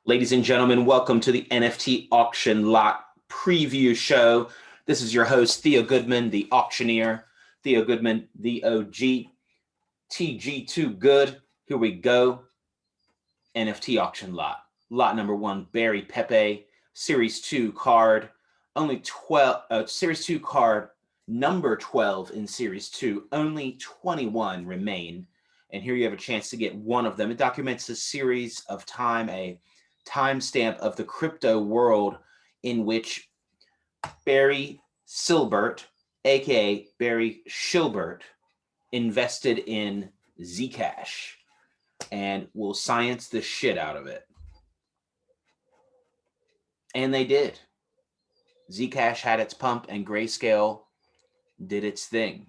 Ladies and gentlemen, welcome to the NFT auction lot preview show. This is your host, Theo Goodman, the auctioneer. Theo Goodman, the OG. TG2 Good. Here we go. NFT auction lot. Lot number 1, Barry Pepe, Series 2 card. Only 12, Series 2 card, number 12 in Series 2. Only 21 remain. And here you have a chance to get one of them. It documents a series of time, a timestamp of the crypto world in which Barry Silbert, aka Barry Shilbert, invested in Zcash and will science the shit out of it. And they did. Zcash had its pump and Grayscale did its thing.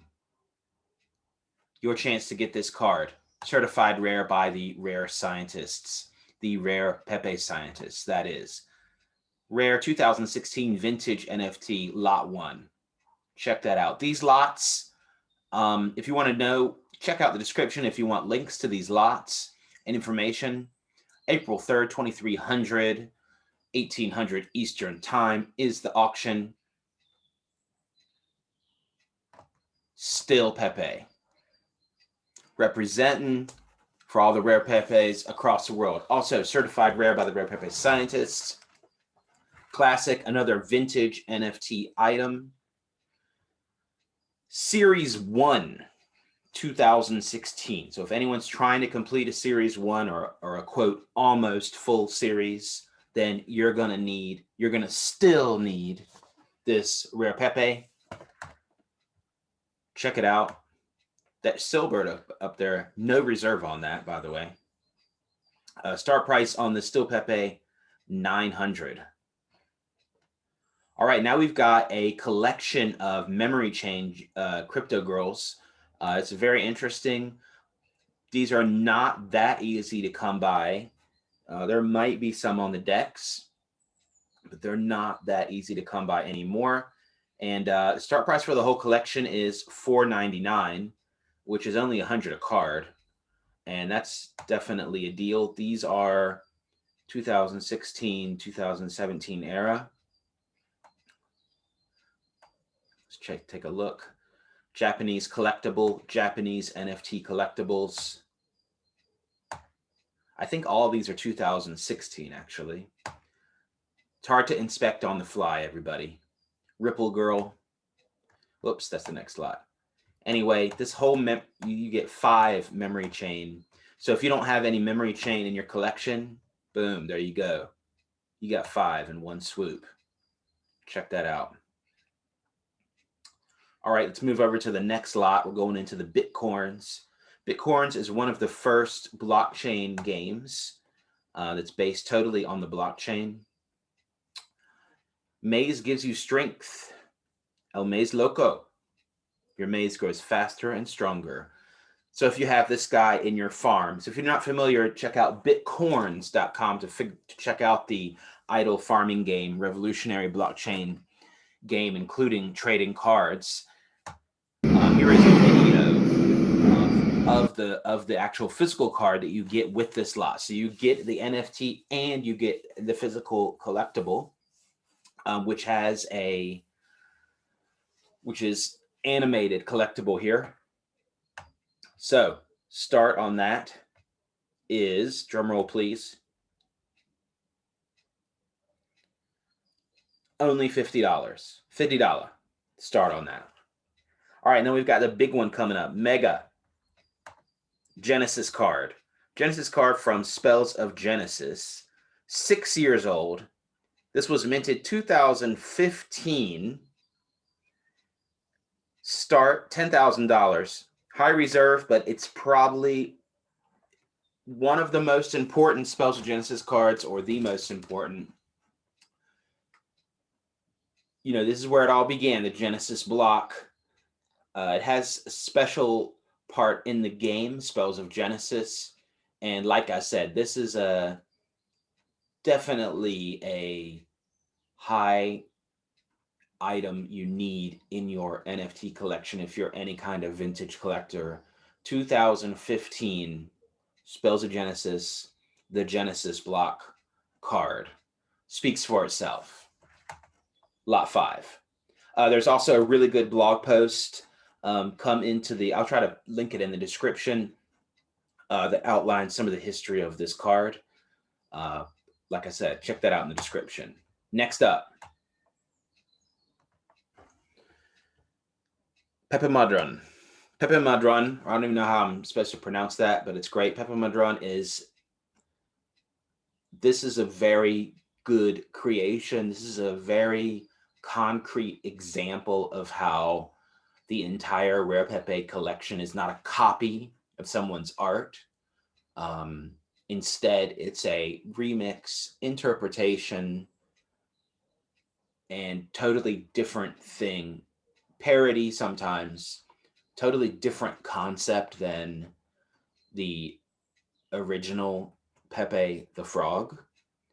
Your chance to get this card, certified rare by the rare scientists, the rare Pepe scientists, that is. Rare 2016 vintage NFT lot 1. Check that out. These lots, if you want to know, check out the description if you want links to these lots and information. April 3rd, 2300, 1800 Eastern Time is the auction. Still Pepe. Representing for all the rare Pepes across the world. Also certified rare by the rare Pepe scientists. Classic, another vintage NFT item. Series 1, 2016. So if anyone's trying to complete a Series 1 or a quote almost full series, then you're gonna still need this rare Pepe. Check it out. That Silbert up there, no reserve on that, by the way. Start price on the Still Pepe, 900. All right, now we've got a collection of memory chain crypto girls. It's very interesting. These are not that easy to come by. There might be some on the decks, but they're not that easy to come by anymore. And the start price for the whole collection is $4.99, which is only 100 a card. And that's definitely a deal. These are 2016, 2017 era. Let's take a look. Japanese collectible, Japanese NFT collectibles. I think all of these are 2016, actually. It's hard to inspect on the fly, everybody. Ripple Girl. Whoops, that's the next lot. Anyway, this whole you get 5 memory chain. So if you don't have any memory chain in your collection, boom, there you go. You got 5 in one swoop. Check that out. All right, let's move over to the next lot. We're going into the Bitcorns. Bitcorns is one of the first blockchain games that's based totally on the blockchain. Maze gives you strength. El Maze Loco. Your maze grows faster and stronger. So if you have this guy in your farm, so if you're not familiar, check out bitcorns.com to check out the idle farming game, revolutionary blockchain game, including trading cards. Here is a video of the actual physical card that you get with this lot. So you get the NFT and you get the physical collectible, which is animated collectible here. So start on that is, drum roll please, only $50. $50 start on that. All right, now we've got the big one coming up, Mega Genesis card. Genesis card from Spells of Genesis, 6 years old. This was minted 2015. Start $10,000. High reserve, but it's probably one of the most important Spells of Genesis cards, or the most important. You know, this is where it all began, the Genesis block. It has a special part in the game, Spells of Genesis. And like I said, this is definitely a high item you need in your NFT collection if you're any kind of vintage collector. 2015 Spells of Genesis, the Genesis block. card speaks for itself. Lot 5. There's also a really good blog post. I'll try to link it in the description that outlines some of the history of this card. Like I said, check that out in the description. Next up, Pepe Madron. Pepe Madron, I don't even know how I'm supposed to pronounce that, but it's great. Pepe Madron this is a very good creation. This is a very concrete example of how the entire Rare Pepe collection is not a copy of someone's art. Instead, it's a remix, interpretation, and totally different thing. Parody sometimes, totally different concept than the original Pepe the Frog.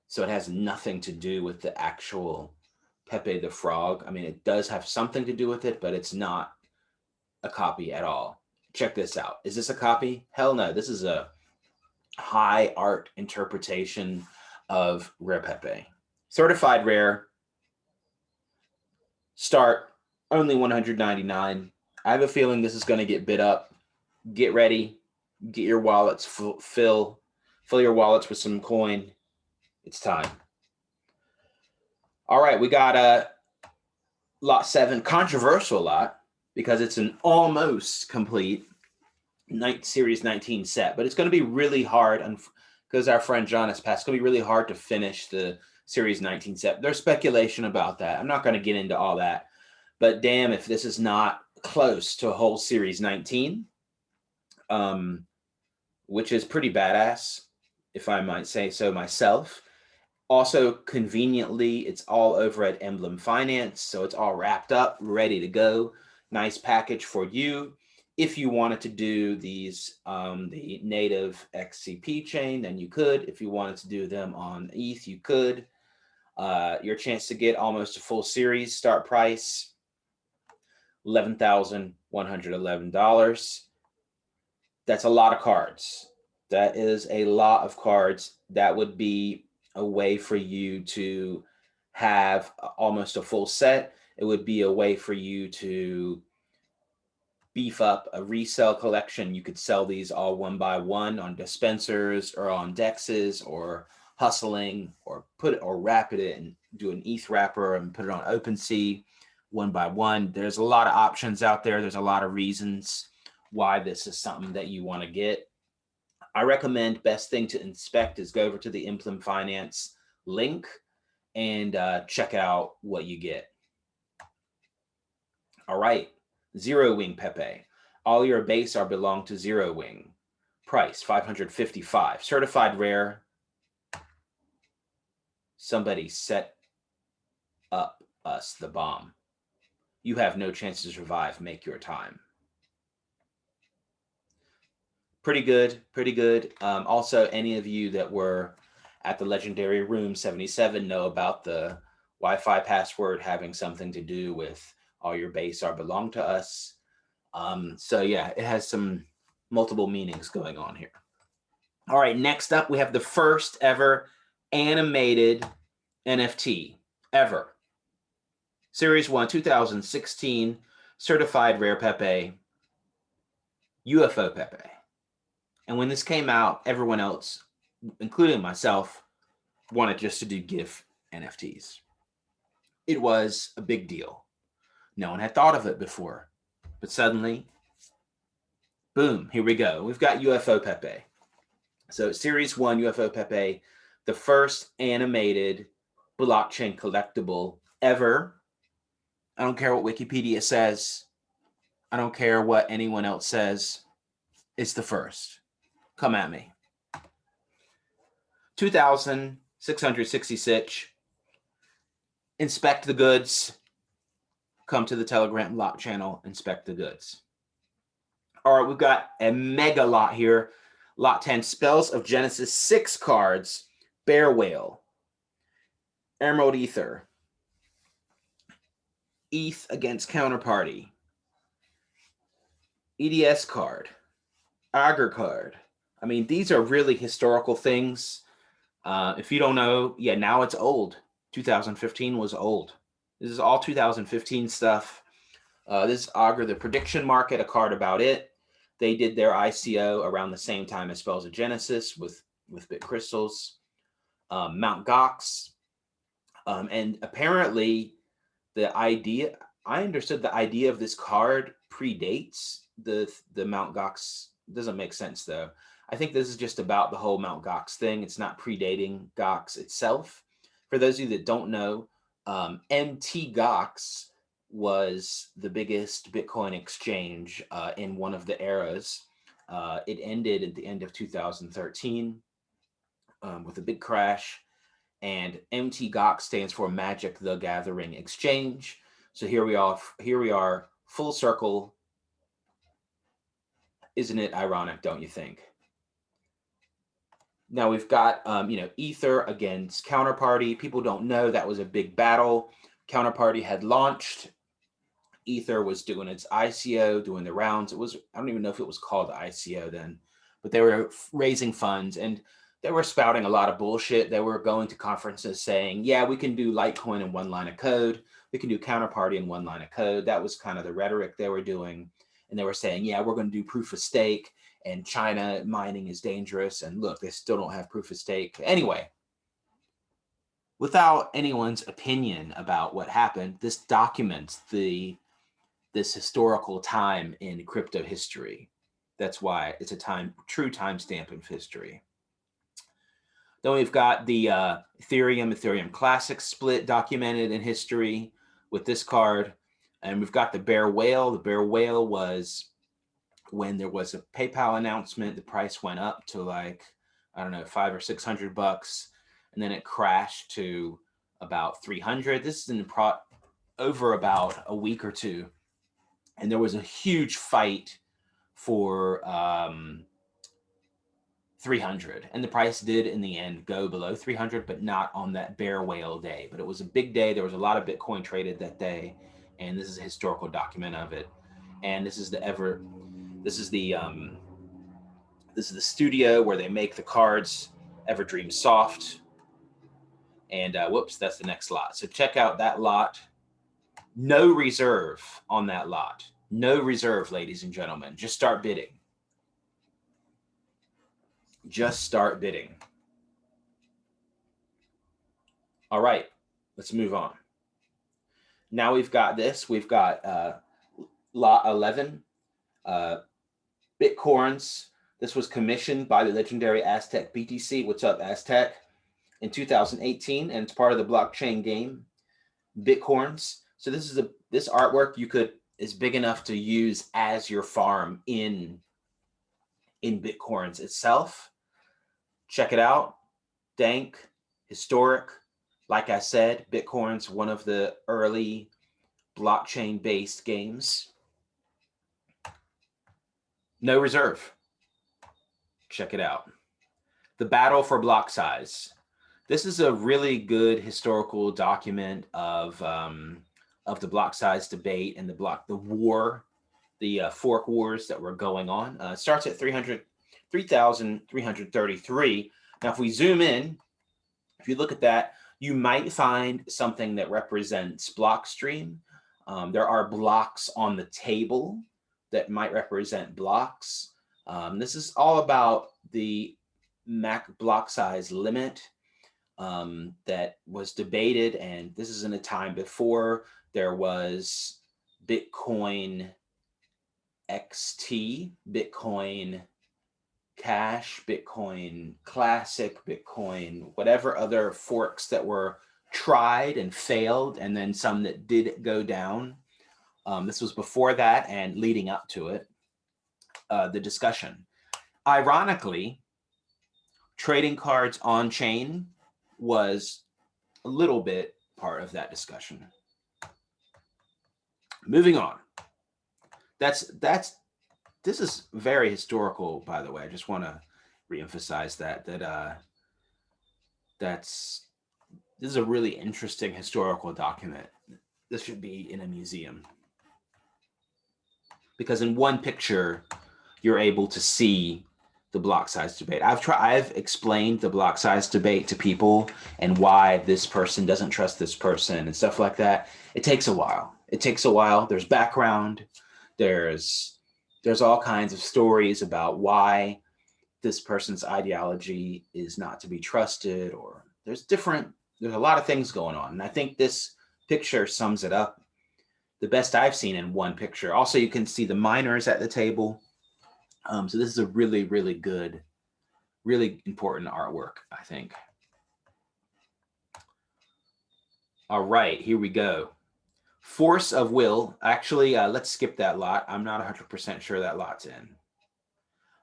So it has nothing to do with the actual Pepe the Frog. I mean, it does have something to do with it, but it's not a copy at all. Check this out. Is this a copy? Hell no. This is a high art interpretation of Rare Pepe. Certified rare. Start only $199. I have a feeling this is going to get bid up. Get ready. Get your wallets fill your wallets with some coin. It's time. All right, we got a lot 7, controversial lot because it's an almost complete Series 19 set, but it's going to be really hard because our friend John has passed. It's going to be really hard to finish the Series 19 set. There's speculation about that. I'm not going to get into all that, but damn if this is not close to a whole Series 19, which is pretty badass, if I might say so myself. Also, conveniently, it's all over at Emblem Finance, so it's all wrapped up, ready to go. Nice package for you. If you wanted to do these, the native XCP chain, then you could. If you wanted to do them on ETH, you could. Your chance to get almost a full series, start price, $11,111. That's a lot of cards. That is a lot of cards. That would be a way for you to have almost a full set. It would be a way for you to beef up a resale collection. You could sell these all one by one on dispensers or on dexes or hustling, or wrap it and do an ETH wrapper and put it on OpenSea one by one. There's a lot of options out there. There's a lot of reasons why this is something that you want to get. I recommend best thing to inspect is go over to the Emblem Finance link and check out what you get. All right, Zero Wing Pepe. All your base are belong to Zero Wing. Price $555. Certified rare. Somebody set up us the bomb. You have no chance to survive. Make your time. Pretty good, pretty good. Also, any of you that were at the legendary room 77 know about the Wi-Fi password having something to do with all your base are belong to us. So yeah, it has some multiple meanings going on here. All right, next up, we have the first ever animated NFT ever. Series 1, 2016, certified rare Pepe, UFO Pepe. And when this came out, everyone else, including myself, wanted just to do GIF NFTs. It was a big deal. No one had thought of it before, but suddenly, boom, here we go. We've got UFO Pepe. So Series 1 UFO Pepe, the first animated blockchain collectible ever. I don't care what Wikipedia says. I don't care what anyone else says. It's the first. Come at me. 2,666. Inspect the goods. Come to the Telegram lot channel. Inspect the goods. All right, we've got a mega lot here. Lot 10, Spells of Genesis, 6 cards. Bear Whale. Emerald Ether. ETH against Counterparty. EDS card. Augur card. I mean, these are really historical things. If you don't know, yeah, now it's old. 2015 was old. This is all 2015 stuff. This is Augur, the prediction market, a card about it. They did their ICO around the same time as Spells of Genesis with Bit Crystals. Mount Gox. And apparently I understood the idea of this card predates the Mount Gox. Doesn't make sense though. I think this is just about the whole Mount Gox thing. It's not predating Gox itself. For those of you that don't know, MT Gox was the biggest Bitcoin exchange in one of the eras. It ended at the end of 2013 with a big crash. And MT Gox stands for Magic the Gathering Exchange. So here we are, full circle. Isn't it ironic, don't you think? Now we've got, Ether against Counterparty. People don't know that was a big battle. Counterparty had launched. Ether was doing its ICO, doing the rounds. I don't even know if it was called ICO then, but they were raising funds and they were spouting a lot of bullshit. They were going to conferences saying, yeah, we can do Litecoin in one line of code. We can do Counterparty in one line of code. That was kind of the rhetoric they were doing. And they were saying, yeah, we're going to do proof of stake and China mining is dangerous. And look, they still don't have proof of stake. Anyway, without anyone's opinion about what happened, this documents this historical time in crypto history. That's why it's a true timestamp of history. Then we've got the Ethereum Classic split documented in history with this card. And we've got the Bear Whale. The Bear Whale was when there was a PayPal announcement, the price went up to like, I don't know, $500 or $600. And then it crashed to about 300. This is over about a week or two. And there was a huge fight for 300, and the price did in the end go below 300, but not on that Bear Whale day. But it was a big day. There was a lot of Bitcoin traded that day, and this is a historical document of it. And this is the studio where they make the cards, Everdream Soft. And whoops, that's the next lot. So check out that lot. No reserve on that lot. No reserve, ladies and gentlemen. Just start bidding. Just start bidding. All right, let's move on. Now we've got this. We've got lot 11, Bitcoins. This was commissioned by the legendary Aztec BTC. What's up, Aztec? In 2018, and it's part of the blockchain game, Bitcoins. So this artwork is big enough to use as your farm in Bitcoins itself. Check it out. Dank, historic. Like I said, Bitcoin's one of the early blockchain-based games. No reserve. Check it out. The battle for block size. This is a really good historical document of the block size debate and the fork wars that were going on. It starts at 3,333. Now, if we zoom in, if you look at that, you might find something that represents Blockstream. There are blocks on the table that might represent blocks. This is all about the MAC block size limit that was debated. And this is in a time before there was Bitcoin XT, Bitcoin Cash, Bitcoin Classic, Bitcoin, whatever other forks that were tried and failed, and then some that did go down. This was before that and leading up to it, the discussion. Ironically, trading cards on chain was a little bit part of that discussion. Moving on. This is very historical, by the way. I just want to reemphasize this is a really interesting historical document. This should be in a museum, because in one picture, you're able to see the block size debate. I've explained the block size debate to people and why this person doesn't trust this person and stuff like that. It takes a while. There's background. There's all kinds of stories about why this person's ideology is not to be trusted, or there's a lot of things going on. And I think this picture sums it up the best I've seen in one picture. Also, you can see the miners at the table. So this is a really, really good, really important artwork, I think. All right, here we go. Force of Will. Actually, let's skip that lot. I'm not 100% sure that lot's in.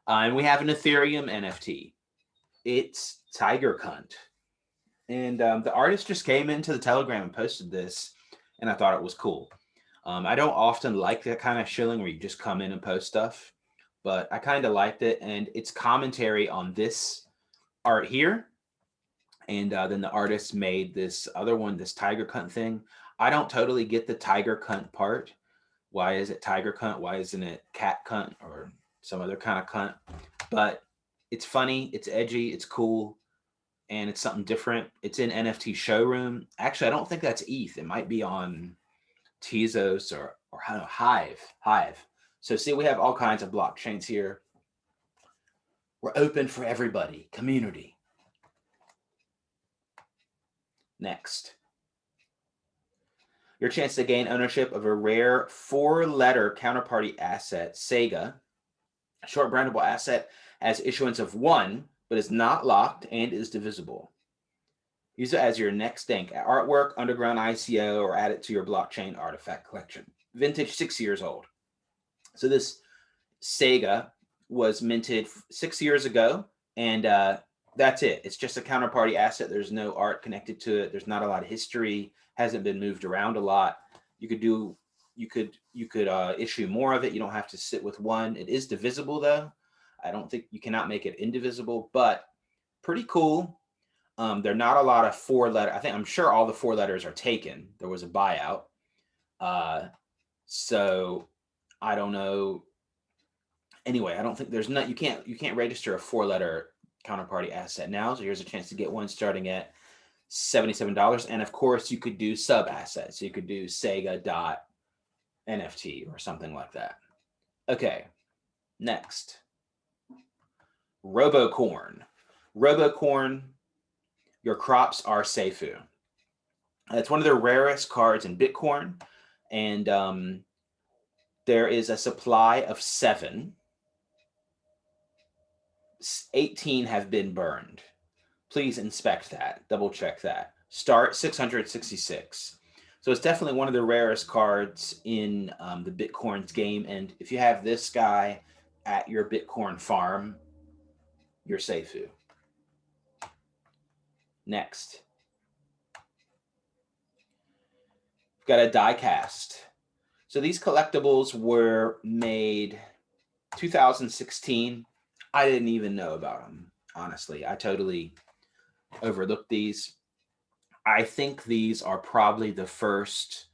And we have an Ethereum NFT. It's Tiger Cunt. And the artist just came into the Telegram and posted this, and I thought it was cool. I don't often like that kind of shilling where you just come in and post stuff, but I kind of liked it, and it's commentary on this art here. And then the artist made this other one, this Tiger Cunt thing. I don't totally get the Tiger Cunt part. Why is it Tiger Cunt? Why isn't it Cat Cunt or some other kind of cunt? But it's funny, it's edgy, it's cool, and it's something different. It's in NFT Showroom. Actually, I don't think that's ETH. It might be on Tezos or I don't know, Hive. So see, we have all kinds of blockchains here. We're open for everybody, community. Next. Your chance to gain ownership of a rare 4-letter counterparty asset, Sega. A short brandable asset has issuance of 1, but is not locked and is divisible. Use it as your next dank artwork, underground ICO, or add it to your blockchain artifact collection. Vintage 6 years old. So this Sega was minted 6 years ago, and that's it. It's just a counterparty asset. There's no art connected to it. There's not a lot of history. Hasn't been moved around a lot. You could issue more of it. You don't have to sit with one. It is divisible though. I don't think you cannot make it indivisible, but pretty cool. There are not a lot of 4-letter. I'm sure all the 4 letters are taken. There was a buyout. So I don't know. Anyway, I don't think you can't register a 4-letter counterparty asset now. So here's a chance to get one starting at $77. And of course you could do sub assets. So you could do Sega.NFT or something like that. Okay. Next. Robocorn. Robocorn. Your crops are Seifu. It's one of the rarest cards in Bitcoin, and there is a supply of 7. 18 have been burned. Please inspect that, double check that. Start 666. So it's definitely one of the rarest cards in the Bitcoin's game, and if you have this guy at your Bitcoin farm, you're Seifu. Next. We've got a die cast. So these collectibles were made 2016. I didn't even know about them, honestly. I totally overlooked these. I think these are probably the first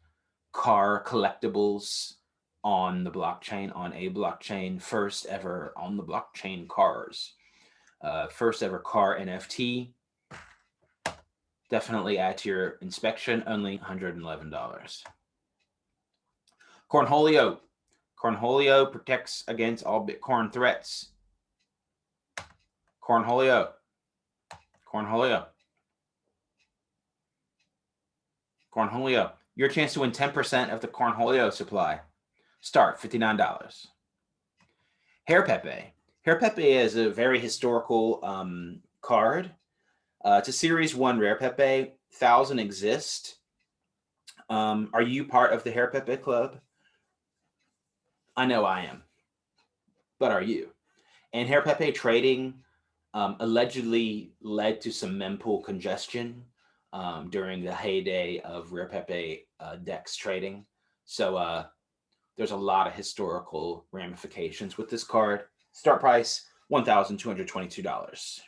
car collectibles on the blockchain, on a blockchain, first ever on the blockchain cars. First ever car NFT. Definitely add to your inspection, only $111. Cornholio. Cornholio protects against all Bitcoin threats. Cornholio. Cornholio. Cornholio. Your chance to win 10% of the Cornholio supply. Start $59. Hair Pepe. Hair Pepe is a very historical card. It's a Series 1 Rare Pepe. 1,000 exist. Are you part of the Hair Pepe Club? I know I am. But are you? And Hair Pepe trading allegedly led to some mempool congestion during the heyday of Rare Pepe DEX trading. So there's a lot of historical ramifications with this card. Start price, $1,222.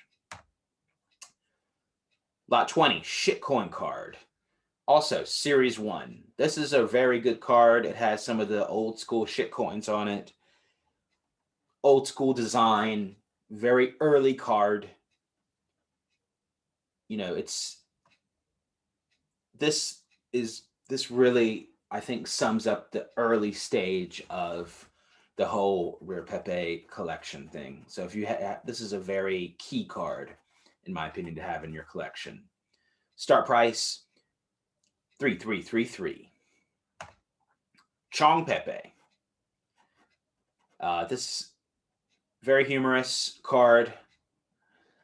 Lot 20, Shitcoin card. Also, Series 1. This is a very good card. It has some of the old school shitcoins on it. Old school design, very early card. You know, this really, I think, sums up the early stage of the whole Rare Pepe collection thing. So if you this is a very key card, in my opinion, to have in your collection. Start price 3333. Chong Pepe. This very humorous card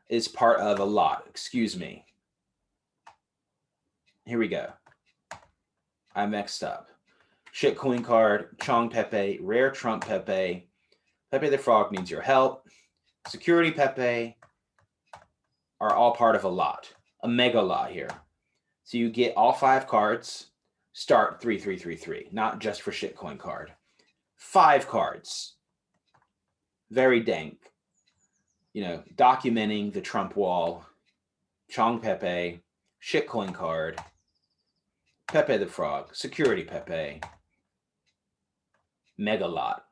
is part of a lot. Excuse me. Here we go. I mixed up. Shitcoin card, Chong Pepe, Rare Trump Pepe, Pepe the Frog needs your help, Security Pepe are all part of a lot. A mega lot here. So you get all 5 cards, start 3333, not just for Shitcoin card. 5 cards. Very dank. You know, documenting the Trump wall, Chong Pepe, Shitcoin card, Pepe the Frog, Security Pepe, mega lot.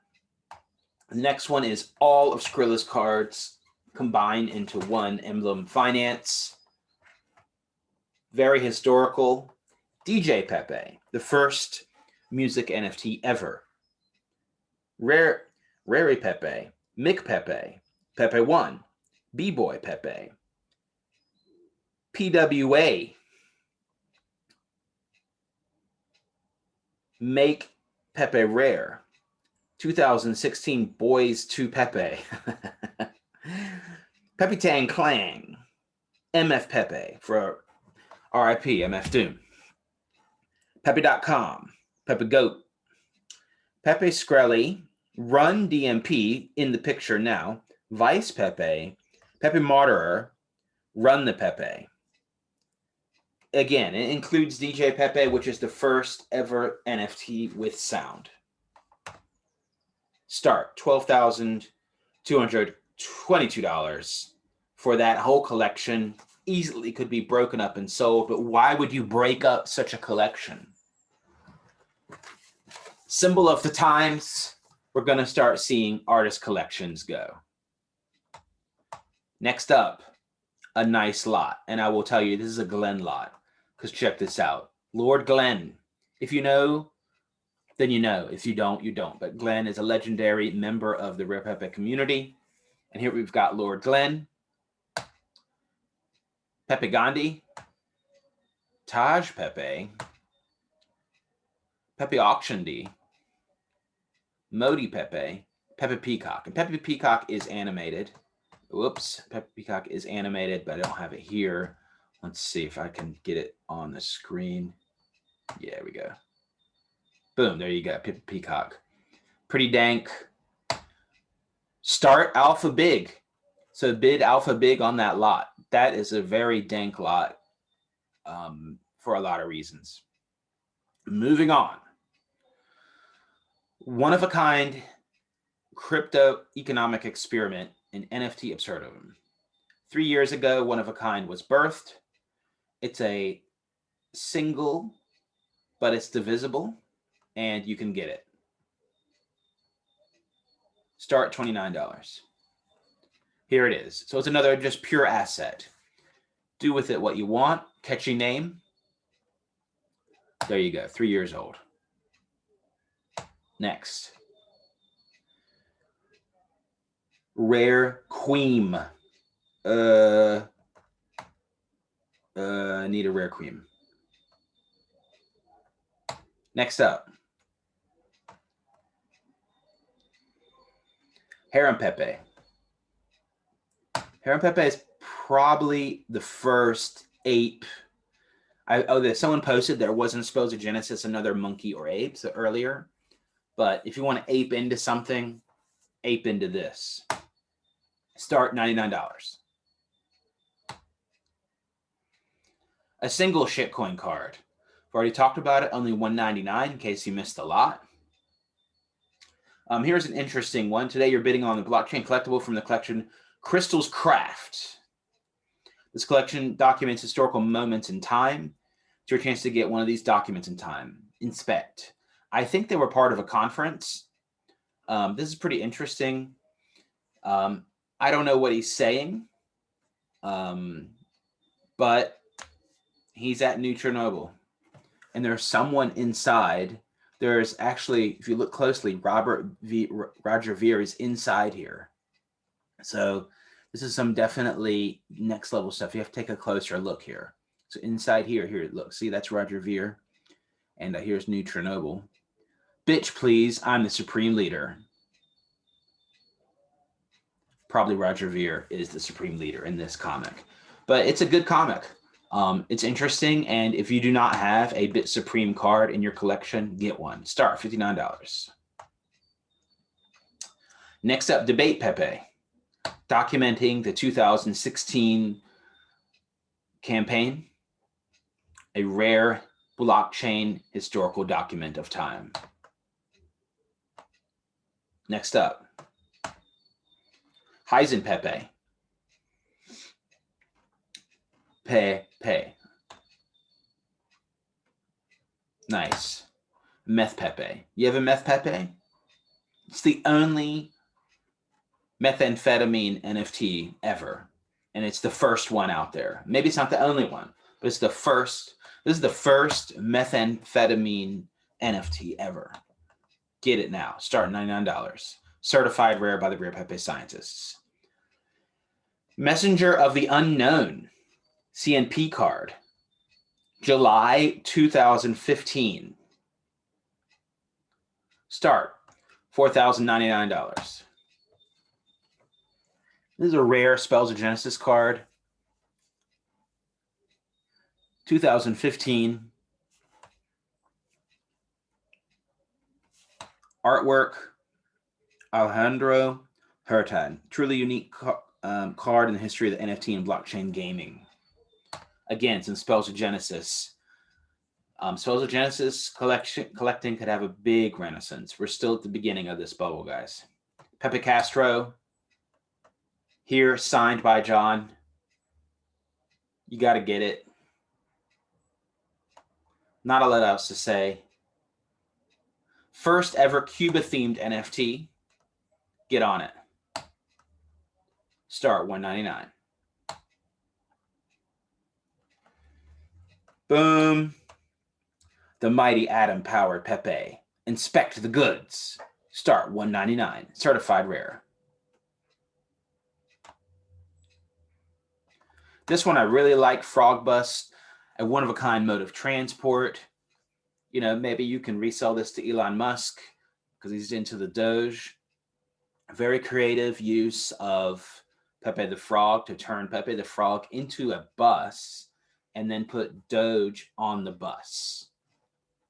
The next one is all of Skrilla's cards combined into one Emblem Finance. Very historical. DJ Pepe, the first music NFT ever. Rare Pepe, Mick Pepe, Pepe One, B-Boy Pepe, PWA, Make Pepe Rare, 2016 Boys to Pepe, Pepe Tang Clang, MF Pepe for RIP MF Doom, Pepe.com, Pepe Goat, Pepe Skrelly, Run DMP in the picture now, Vice Pepe, Pepe Martyrer, Run the Pepe. Again, it includes DJ Pepe, which is the first ever NFT with sound. Start $12,222 for that whole collection. Easily could be broken up and sold, but why would you break up such a collection? Symbol of the times, we're going to start seeing artist collections go. Next up, a nice lot. And I will tell you, this is a Glenn lot. Because check this out. Lord Glenn. If you know, then you know. If you don't, you don't. But Glenn is a legendary member of the Rare Pepe community. And here we've got Lord Glenn, Pepe Gandhi, Taj Pepe, Pepe Auction D, Modi Pepe, Pepe Peacock. And Pepe Peacock is animated. Whoops, Pepe Peacock is animated, but I don't have it here. Let's see if I can get it on the screen. Yeah, there we go. Boom, there you go, Pepe Peacock. Pretty dank. Start alpha big. So bid alpha big on that lot. That is a very dank lot for a lot of reasons. Moving on. One of a kind crypto economic experiment in NFT Absurdum. 3 years ago, One of a Kind was birthed. It's a single, but it's divisible, and you can get it. Start $29. Here it is. So it's another just pure asset. Do with it what you want. Catchy name. There you go. 3 years old. Next. Rare Queen. Need a Rare Queen. Next up. Harem Pepe. Harem Pepe is probably the first ape. Someone posted there wasn't supposed to Genesis another monkey or ape, so earlier. But if you want to ape into something, ape into this. Start $99. A single shitcoin card. I've already talked about it, only $199 in case you missed a lot. Here's an interesting one. Today you're bidding on the blockchain collectible from the collection Crystal's Craft. This collection documents historical moments in time. It's your chance to get one of these documents in time. Inspect. I think they were part of a conference. This is pretty interesting. I don't know what he's saying, but he's at New Chernobyl. And there's someone inside. There's actually, if you look closely, Roger Ver is inside here. So this is some definitely next level stuff. You have to take a closer look here. So inside here, look, see, that's Roger Ver. And here's New Chernobyl. Bitch, please, I'm the supreme leader. Probably Roger Ver is the supreme leader in this comic. But it's a good comic. It's interesting, and if you do not have a Bit Supreme card in your collection, get one. Start $59. Next up, Debate Pepe, documenting the 2016 campaign, a rare blockchain historical document of time. Next up, Heisen Pepe. Pepe. Nice. Meth Pepe. You have a Meth Pepe? It's the only methamphetamine NFT ever. And it's the first one out there. Maybe it's not the only one, but it's the first. This is the first methamphetamine NFT ever. Get it now. Start $99. Certified rare by the Rare Pepe scientists. Messenger of the Unknown CNP card. July 2015. Start $4,099. This is a rare Spells of Genesis card. 2015. Artwork, Alejandro Hurtad. Truly unique card in the history of the NFT and blockchain gaming. Again, some Spells of Genesis. Spells of Genesis collecting could have a big renaissance. We're still at the beginning of this bubble, guys. Pepe Castro. Here, signed by John. You got to get it. Not a lot else to say. First ever Cuba-themed NFT. Get on it. Start $199. Boom. The mighty atom-powered Pepe. Inspect the goods. Start $199. Certified rare. This one I really like, Frog Bust, a one-of-a-kind mode of transport. You know, maybe you can resell this to Elon Musk because he's into the Doge. Very creative use of Pepe the Frog to turn Pepe the Frog into a bus and then put Doge on the bus.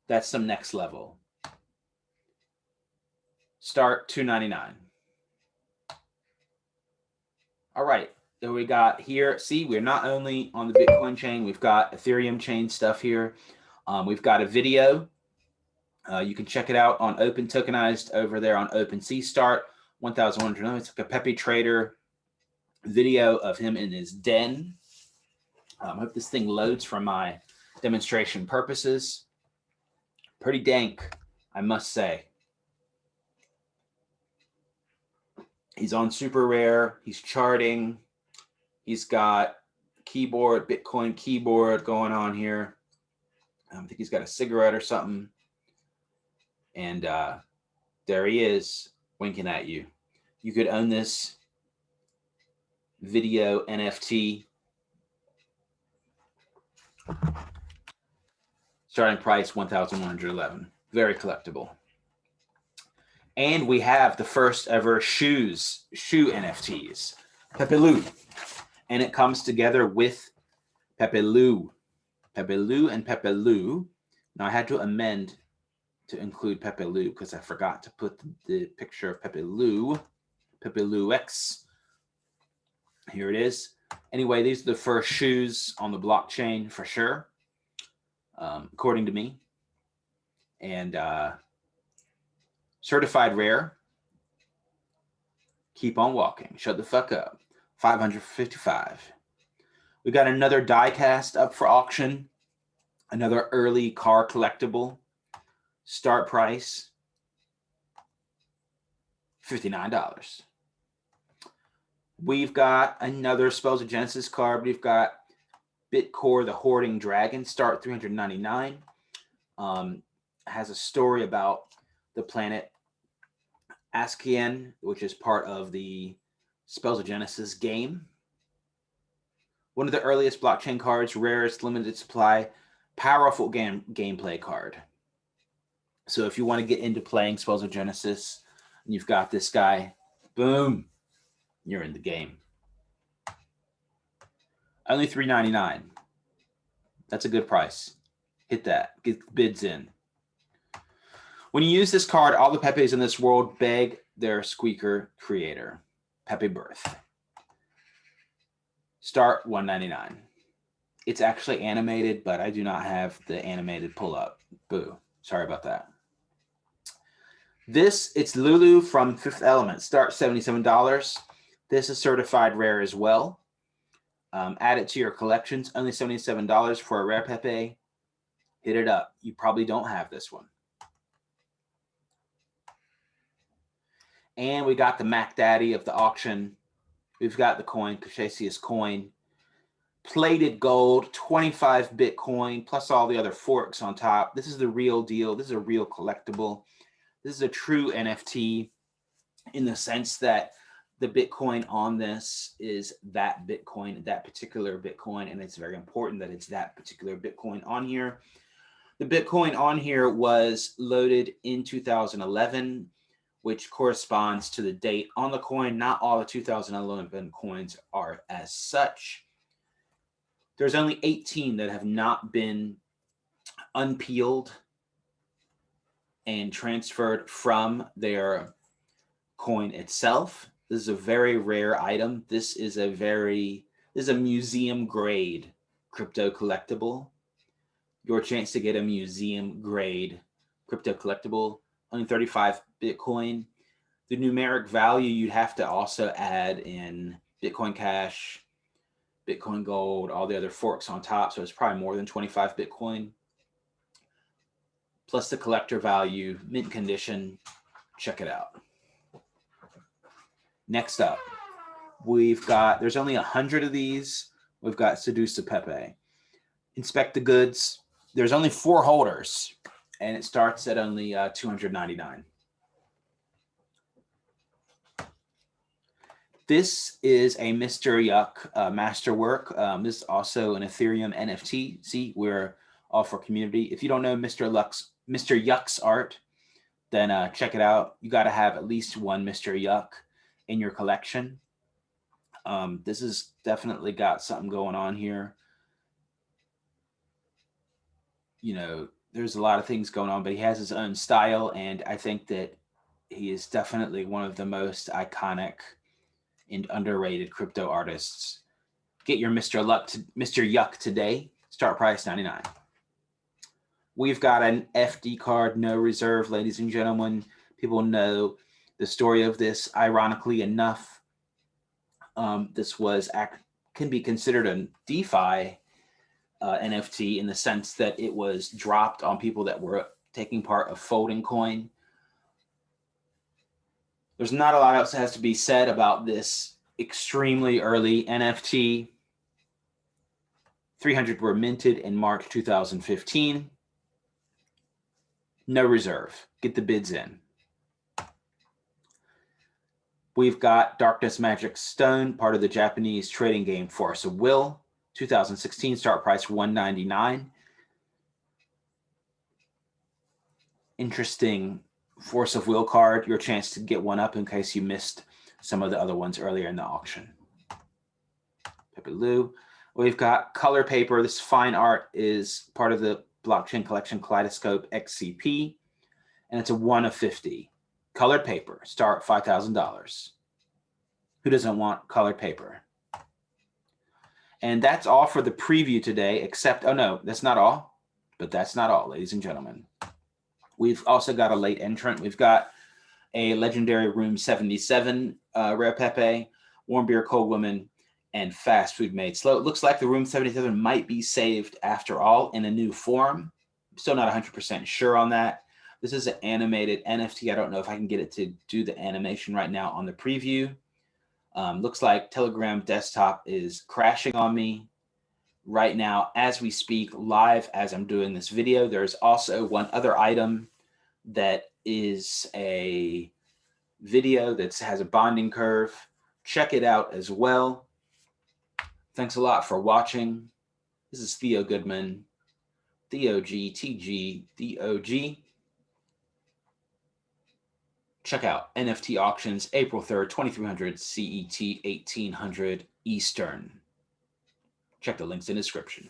That's some next level. Start $299. All right. So we got here, see, we're not only on the Bitcoin chain, we've got Ethereum chain stuff here. We've got a video. You can check it out on Open Tokenized over there on OpenSea. Start 1,100. It's like a Pepe Trader video of him in his den. I hope this thing loads for my demonstration purposes. Pretty dank, I must say. He's on super rare. He's charting. He's got keyboard, Bitcoin keyboard going on here. I think he's got a cigarette or something. And there he is, winking at you. You could own this video NFT. Starting price, 1,111. Very collectible. And we have the first ever shoe NFTs. Pepe Lou. And it comes together with Pepe Lou. Pepe Lou and Pepe Lou. Now I had to amend to include Pepe Lou because I forgot to put the picture of Pepe Lou. Pepe Lou X. Here it is. Anyway, these are the first shoes on the blockchain for sure, according to me. And certified rare. Keep on walking. Shut the fuck up. 555. We got another die cast up for auction. Another early car collectible. Start price $59. We've got another Spells of Genesis card. We've got Bitcore, the Hoarding Dragon, start 399. Has a story about the planet Askian, which is part of the Spells of Genesis game. One of the earliest blockchain cards, rarest, limited supply, powerful gameplay card. So if you want to get into playing Spells of Genesis, and you've got this guy, boom, you're in the game. Only $3.99. That's a good price. Hit that. Get bids in. When you use this card, all the Pepes in this world beg their squeaker creator. Pepe Birth. Start $1.99. It's actually animated, but I do not have the animated pull-up. Boo. Sorry about that. It's Lulu from Fifth Element. Start $77. This is certified rare as well. Add it to your collections. Only $77 for a rare Pepe. Hit it up. You probably don't have this one. And we got the Mac Daddy of the auction. We've got the coin, Cassius coin. Plated gold, 25 Bitcoin, plus all the other forks on top. This is the real deal. This is a real collectible. This is a true NFT in the sense that the Bitcoin on this is that Bitcoin, that particular Bitcoin, and it's very important that it's that particular Bitcoin on here. The Bitcoin on here was loaded in 2011, which corresponds to the date on the coin. Not all the 2011 coins are as such. There's only 18 that have not been unpeeled and transferred from their coin itself. This is a very rare item. This is a museum grade crypto collectible. Your chance to get a museum grade crypto collectible, only 35 Bitcoin. The numeric value, you'd have to also add in Bitcoin Cash, Bitcoin Gold, all the other forks on top. So it's probably more than 25 Bitcoin. Plus the collector value, mint condition. Check it out. Next up, there's only 100 of these. We've got Sedusa Pepe. Inspect the goods. There's only 4 holders, and it starts at only $299. This is a Mr. Yuck masterwork. This is also an Ethereum NFT. See, we're all for community. If you don't know Mr. Yuck's art, then check it out. You got to have at least one Mr. Yuck in your collection. This has definitely got something going on here. You know, there's a lot of things going on, but he has his own style, and I think that he is definitely one of the most iconic and underrated crypto artists. Get your Mr. Yuck today. Start price $99. We've got an FD card, no reserve, ladies and gentlemen. People know the story of this. Ironically enough, this can be considered a DeFi NFT in the sense that it was dropped on people that were taking part of Folding Coin. There's not a lot else that has to be said about this extremely early NFT. 300 were minted in March 2015. No reserve. Get the bids in. We've got Darkness Magic Stone, part of the Japanese trading game Force of Will. 2016, start price $199. Interesting Force of Will card. Your chance to get one up in case you missed some of the other ones earlier in the auction. Pepe Lou. We've got Color Paper. This fine art is part of the blockchain collection Kaleidoscope XCP, and it's a 1 of 50. Colored paper. Start $5,000. Who doesn't want colored paper? And that's all for the preview today, except, oh no, that's not all. But that's not all, ladies and gentlemen. We've also got a late entrant. We've got a legendary Room 77 Rare Pepe, Warm Beer Cold Woman, and Fast Food Made Slow. It looks like the Room 77 might be saved after all in a new form. I'm still not 100% sure on that. This is an animated NFT. I don't know if I can get it to do the animation right now on the preview. Looks like Telegram desktop is crashing on me right now as we speak, live as I'm doing this video. There's also one other item that is a video that has a bonding curve. Check it out as well. Thanks a lot for watching. This is Theo Goodman, TheoG, TG, Check out NFT auctions, April 3rd, 2300 CET, 1800 Eastern. Check the links in the description.